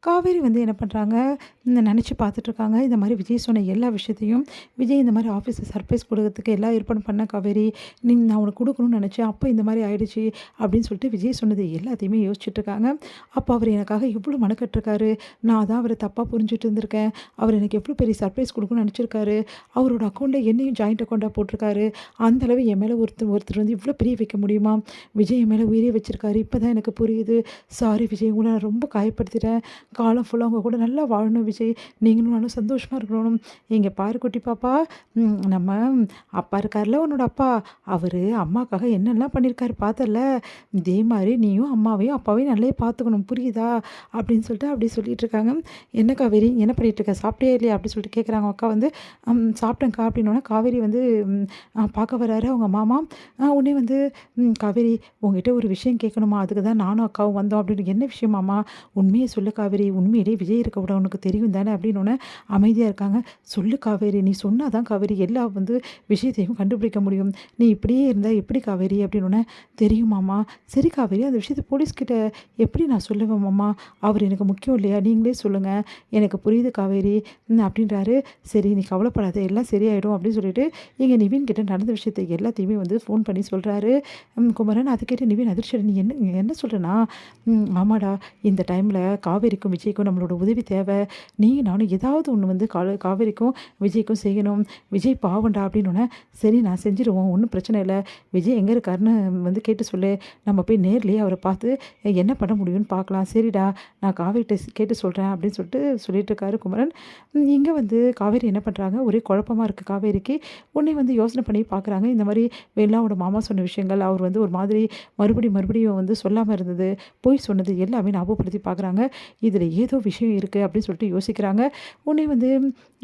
காவேரி வந்து என்ன பண்ணுறாங்க, நினச்சி பார்த்துட்ருக்காங்க. இந்த மாதிரி விஜய் சொன்ன எல்லா விஷயத்தையும், விஜய் இந்த மாதிரி ஆஃபீஸில் சர்ப்ரைஸ் கொடுக்கறதுக்கு எல்லா ஏற்பாடும் பண்ண காவேரி, நான் உனக்கு கொடுக்கணும்னு நினச்சேன், அப்போ இந்த மாதிரி ஆயிடுச்சு அப்படின்னு சொல்லிட்டு விஜய் சொன்னது எல்லாத்தையுமே யோசிச்சுட்ருக்காங்க. அப்போ அவர் எனக்காக எவ்வளோ மெனக்கட்டுருக்காரு, நான் தான் அவரை தப்பாக புரிஞ்சுட்டு இருந்திருக்கேன், அவர் எனக்கு எவ்வளோ பெரிய சர்ப்ரைஸ் கொடுக்கணும்னு நினச்சிருக்காரு, அவரோட அக்கௌண்ட்டில் என்னையும் ஜாயிண்ட் அக்கௌண்ட்டாக போட்டிருக்காரு, அந்தளவு என் மேலே ஒருத்தர் வந்து இவ்வளோ பிரிய வைக்க முடியுமா, விஜய் என் மேலே உயிரே வச்சிருக்காரு, இப்போ தான் எனக்கு புரியுது, சாரி விஜய், உங்களை நான் ரொம்ப காயப்படுத்திட்டேன், காலம் ஃபுல்லாக அவங்க கூட நல்லா வாழணும் விஜய், நீங்களும் நானும் சந்தோஷமாக இருக்கணும், இங்கே பாரு குட்டி பாப்பா, நம்ம அப்பா இருக்கார்ல உன்னோட அப்பா, அவர் அம்மாக்காக என்னெல்லாம் பண்ணியிருக்காரு பார்த்தல, இதே மாதிரி நீயும் அம்மாவையும் அப்பாவையும் நல்லா பார்த்துக்கணும் புரியுதா அப்படின்னு சொல்லிட்டு அப்படி சொல்லிட்டு இருக்காங்க. என்ன காவேரி என்ன பண்ணிட்டு இருக்க, சாப்பிட்டே இல்லையா அப்படி சொல்லிட்டு கேட்குறாங்க. அக்கா வந்து சாப்பிட்டேங்க்கா அப்படின்னோடனே காவேரி வந்து பார்க்க வர்றாரு அவங்க மாமா. உடனே வந்து காவேரி உங்ககிட்ட ஒரு விஷயம் கேட்கணுமா, அதுக்கு தான் நானும் அக்காவும் வந்தோம் அப்படின்னு. என்ன விஷயமாம்மா, உண்மையை சொல்லு காவேரி, உண்மையிலேயே விஜய் இருக்க விட உனக்கு தெரியும் தானே அப்படின்னோடனே அமைதியாக இருக்காங்க. சொல்லு காவேரி, நீ சொன்னால் தான் காவேரி எல்லா வந்து விஷயத்தையும் கண்டுபிடிக்க முடியும், நீ இப்படியே இருந்தால் எப்படி காவேரி அப்படின்னோடனே. தெரியுமாம்மா, சரி காவேரி அந்த விஷயத்தை போலீஸ்கிட்ட எப்படி நான் சொல்லுவேன் மாமா, அவர் எனக்கு முக்கியம் இல்லையா, நீங்களே சொல்லுங்கள், எனக்கு புரியுது காவேரி அப்படின்றாரு. சரி நீ கவலைப்படாத, எல்லாம் சரியாயிடும் அப்படின்னு சொல்லிட்டு இங்கே நிவின் கிட்ட நடந்த விஷயத்தை எல்லாத்தையுமே வந்து ஃபோன் பண்ணி சொல்கிறாரு குமரன். அதை கேட்டு நிவின் அதிர்ச்சி, நீ என்ன சொல்கிறேன்னா, ஆமாடா இந்த டைமில் காவேரிக்கும் விஜய்க்கும் நம்மளோட உதவி தேவை, நீ நானும் ஏதாவது ஒன்று வந்து காவேரிக்கும் விஜய்க்கும் செய்யணும், விஜய் பாவண்டா அப்படின்னோடனே. சரி நான் செஞ்சிடுவோம், ஒன்றும் பிரச்சனை இல்லை, விஜய் எங்கே இருக்காருன்னு வந்து கேட்டு சொல்லு, நம்ம போய் நேர்லேயே அவரை பார்த்து என்ன பண்ண முடியும்னு பார்க்கலாம், சரிடா நான் காவேரிட்ட கேட்டு சொல்கிறேன் அப்படின்னு சொல்லிட்டு இருக்காரு குமரன். இங்கே வந்து காவேரி என்ன பண்ணுறாங்க, ஒரே குழப்பமாக இருக்குது காவேரிக்கு. உடனே வந்து யோசனை பண்ணி பார்க்குறாங்க, இந்த மாதிரி வெள்ளாவோட மாமா சொன்ன விஷயங்கள், அவர் வந்து ஒரு மாதிரி மறுபடியும் வந்து சொல்லாமல் இருந்தது, போய் சொன்னது எல்லாமே ஞாபகப்படுத்தி பார்க்குறாங்க, இதில் ஏதோ விஷயம் இருக்குது அப்படின்னு சொல்லிட்டு யோசிக்கிறாங்க. உடனே வந்து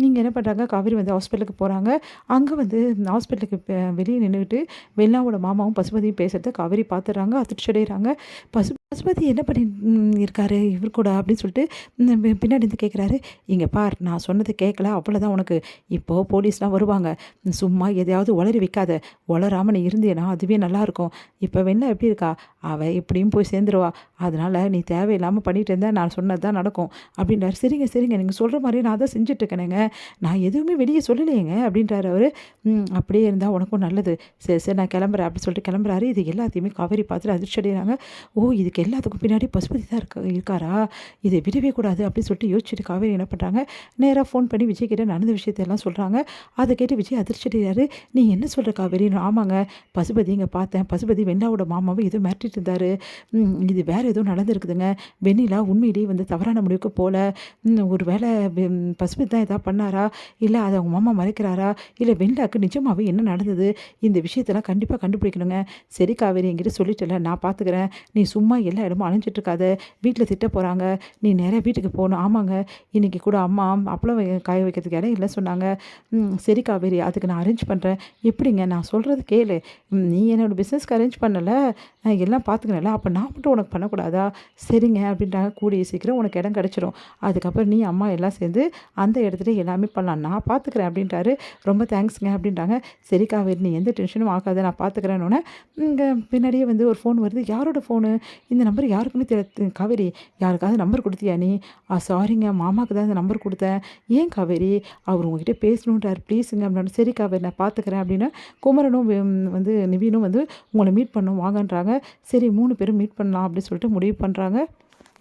நீங்கள் என்ன பண்ணுறாங்க, காவேரி வந்து ஹாஸ்பிட்டலுக்கு போகிறாங்க. அங்கே வந்து ஹாஸ்பிட்டலுக்கு வெளியே நின்றுக்கிட்டு வெள்ளாவோட மாமாவும் பசுபதியும் பேசுகிறத காவேரி பார்த்துடுறாங்க, அதிர்ச்சி அடைகிறாங்க. பசுபதி என்ன பண்ணி இருக்காரு இவர் கூட அப்படின்னு சொல்லிட்டு பின்னாடி இருந்து கேட்குறாரு. இங்கே பார், நான் சொன்னதை கேட்கல அவ்வளோதான் உனக்கு, இப்போது போலீஸ்லாம் வருவாங்க, சும்மா எதையாவது உளறி வைக்காத, உளராமல் நீ இருந்தேனா அதுவே நல்லாயிருக்கும், இப்போ வெண்ணா எப்படி இருக்கா, அவள் எப்படியும் போய் சேர்ந்துருவா, அதனால் நீ தேவையில்லாமல் பண்ணிகிட்டு இருந்தால் நான் சொன்னது தான் நடக்கும் அப்படின்றாரு. சரிங்க நீங்கள் சொல்கிற மாதிரியே நான் தான் செஞ்சுட்ருக்கேனுங்க, நான் எதுவுமே வெளியே சொல்லலையேங்க அப்படின்றாரு அவர். அப்படியே இருந்தால் உனக்கும் நல்லது, சரி நான் கிளம்புறேன் அப்படின்னு சொல்லிட்டு கிளம்புறாரு. இது எல்லாத்தையுமே காவேரி பார்த்துட்டு அதிர்ச்சி அடைகிறாங்க. ஓ இதுக்கு எல்லாத்துக்கும் பின்னாடி பசுபதி தான் இருக்காரா, இதை விடவே கூடாது அப்படின்னு சொல்லிட்டு யோசிச்சுட்டு காவேரி என்ன பண்ணுறாங்க, நேராக ஃபோன் பண்ணி விஜய் கிட்ட நடந்த விஷயத்தையெல்லாம் சொல்கிறாங்க. அதை கேட்டு விஜய் அதிர்ச்சி அடைகிறாரு. நீ என்ன சொல்கிற காவேரி, ஆமாங்க பசுபதி இங்கே பார்த்தேன், பசுபதி வெண்ணிலாவோட மாமாவை ஏதோ மிரட்டிட்டு இருந்தார், இது வேறு ஏதோ நடந்துருக்குதுங்க, வெண்ணிலா உண்மையிலேயே வந்து தவறான முடிவுக்கு போல, ஒரு வேளை பசுபதி தான் எதாவது பண்ணாரா, இல்லை அதை அவங்க மாமா மறைக்கிறாரா, இல்லை வெண்ணிலாவுக்கு நிஜமாகவே என்ன நடந்தது, இந்த விஷயத்தெல்லாம் கண்டிப்பாக கண்டுபிடிக்கணுங்க. சரி காவேரி என்கிட்ட சொல்லிட்டல, நான் பார்த்துக்கிறேன், நீ சும்மா எல்லா இடமும் அலைஞ்சிட்ருக்காத, வீட்டில் திட்ட போகிறாங்க, நீ நேராக வீட்டுக்கு போகணும். ஆமாங்க இன்றைக்கி கூட அம்மா அப்பளம் காய வைக்கிறதுக்கு இடம் இல்லை சொன்னாங்க. சரி காவேரி அதுக்கு நான் அரேஞ்ச் பண்ணுறேன், எப்படிங்க நான் சொல்கிறது கேளு, நீ என்னோடய பிஸ்னஸ்க்கு அரேஞ்ச் பண்ணலை, எல்லாம் பார்த்துக்கணும்ல, அப்போ நான் மட்டும் உனக்கு பண்ணக்கூடாதா, சரிங்க அப்படின்றாங்க. கூடிய சீக்கிரம் உனக்கு இடம் கிடச்சிரும், அதுக்கப்புறம் நீ அம்மா எல்லாம் சேர்ந்து அந்த இடத்துல எல்லாமே பண்ணலாம், நான் பார்த்துக்கிறேன் அப்படின்றாரு. ரொம்ப தேங்க்ஸுங்க அப்படின்றாங்க. சரி காவேரி நீ எந்த டென்ஷனும் ஆகாத, நான் பார்த்துக்கிறேன்னொன்னே இங்கே பின்னாடியே வந்து ஒரு ஃபோன் வருது. யாரோட ஃபோனு, இந்த நம்பர் யாருக்குன்னு தெரிய, காவேரி யாருக்காவது நம்பர் கொடுத்தியா நீ, சாரிங்க மாமாவுக்கு தான் இந்த நம்பர் கொடுத்தேன், ஏன் காவேரி அவர் உங்ககிட்ட பேசணுன்றார் ப்ளீஸுங்க அப்படின்னு. சரி காவேரி நான் பார்த்துக்கிறேன் அப்படின்னு குமரனும் வந்து நிவீனும் வந்து உங்களை மீட் பண்ணணும் வாங்கன்றாங்க. சரி 3 பேரும் மீட் பண்ணலாம் அப்படின்னு சொல்லிட்டு முடிவு பண்ணுறாங்க.